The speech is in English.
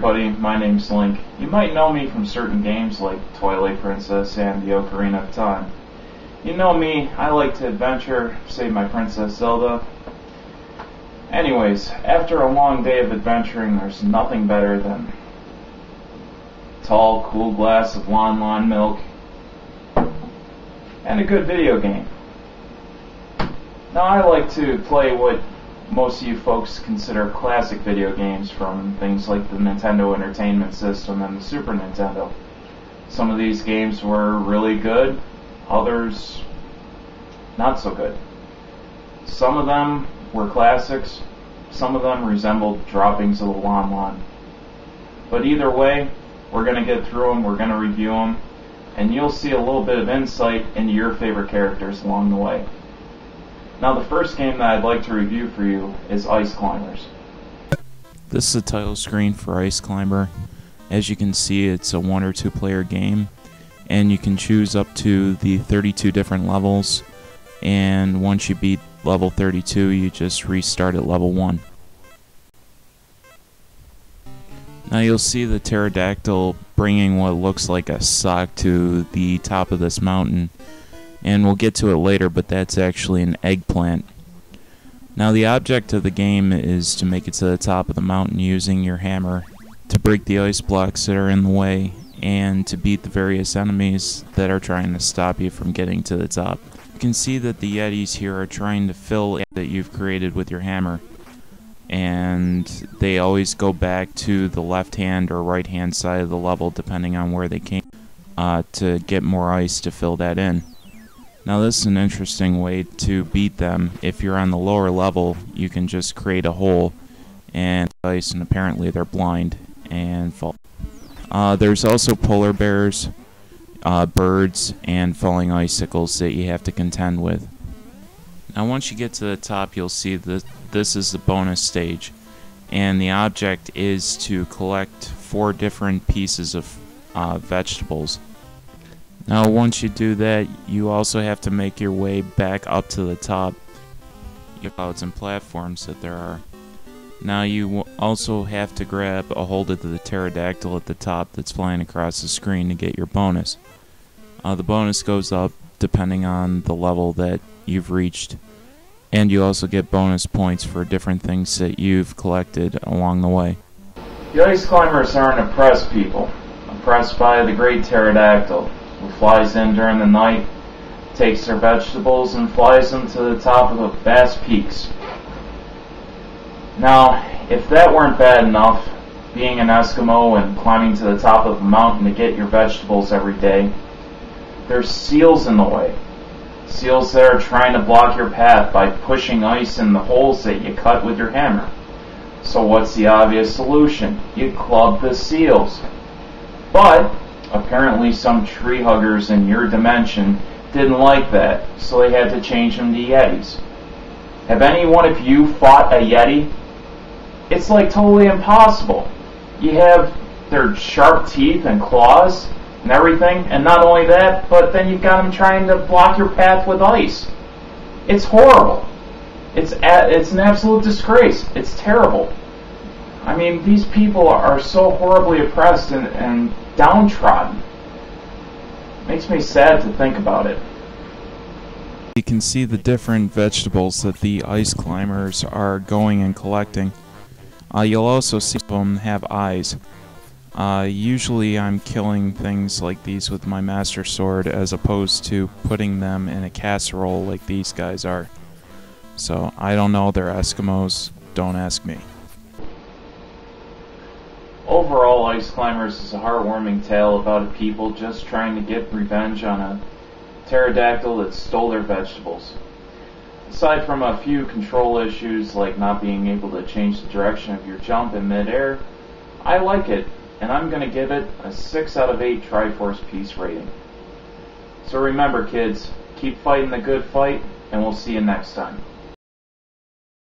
everybody, my name's Link. You might know me from certain games like Twilight Princess and the Ocarina of Time. You know me, I like to adventure, save my Princess Zelda. Anyways, after a long day of adventuring, there's nothing better than a tall, cool glass of Lon Lon milk and a good video game. Now I like to play what most of you folks consider classic video games from things like the Nintendo Entertainment System and the Super Nintendo. Some of these games were really good, others not so good. Some of them were classics, some of them resembled droppings of the Lon Lon. But either way, we're going to get through them, we're going to review them, and you'll see a little bit of insight into your favorite characters along the way. Now the first game that I'd like to review for you is Ice Climbers. This is the title screen for Ice Climber. As you can see, it's a 1 or 2 player game, and you can choose up to the 32 different levels, and once you beat level 32 you just restart at level 1. Now you'll see the pterodactyl bringing what looks like a sock to the top of this mountain, and we'll get to it later, but that's actually an eggplant. Now the object of the game is to make it to the top of the mountain using your hammer to break the ice blocks that are in the way and to beat the various enemies that are trying to stop you from getting to the top. You can see that the Yetis here are trying to fill that you've created with your hammer, and they always go back to the left hand or right hand side of the level depending on where they came to get more ice to fill that in. Now this is an interesting way to beat them. If you're on the lower level, you can just create a hole and ice, and apparently they're blind and fall. There's also polar bears, birds, and falling icicles that you have to contend with. Now once you get to the top, you'll see that this is the bonus stage, and the object is to collect 4 different pieces of vegetables. Now once you do that, you also have to make your way back up to the top. Clouds and platforms that there are. Now you also have to grab a hold of the pterodactyl at the top that's flying across the screen to get your bonus. The bonus goes up depending on the level that you've reached, and you also get bonus points for different things that you've collected along the way. The Ice Climbers are an oppressed people, oppressed by the great pterodactyl, who flies in during the night, takes their vegetables, and flies them to the top of the vast peaks. Now, if that weren't bad enough, being an Eskimo and climbing to the top of a mountain to get your vegetables every day, there's seals in the way. Seals that are trying to block your path by pushing ice in the holes that you cut with your hammer. So what's the obvious solution? You club the seals. But apparently some tree huggers in your dimension didn't like that, so they had to change them to Yetis. Have any one of you fought a Yeti? It's like totally impossible. You have their sharp teeth and claws and everything, and not only that, but then you've got them trying to block your path with ice. It's horrible. It's an absolute disgrace. It's terrible. I mean, these people are so horribly oppressed and downtrodden. Makes me sad to think about it. You can see the different vegetables that the ice climbers are going and collecting. You'll also see them have eyes. Usually I'm killing things like these with my Master Sword as opposed to putting them in a casserole like these guys are. So I don't know, they're Eskimos, don't ask me. Overall, Ice Climbers is a heartwarming tale about a people just trying to get revenge on a pterodactyl that stole their vegetables. Aside from a few control issues like not being able to change the direction of your jump in midair, I like it, and I'm going to give it a 6 out of 8 Triforce Peace rating. So remember kids, keep fighting the good fight, and we'll see you next time.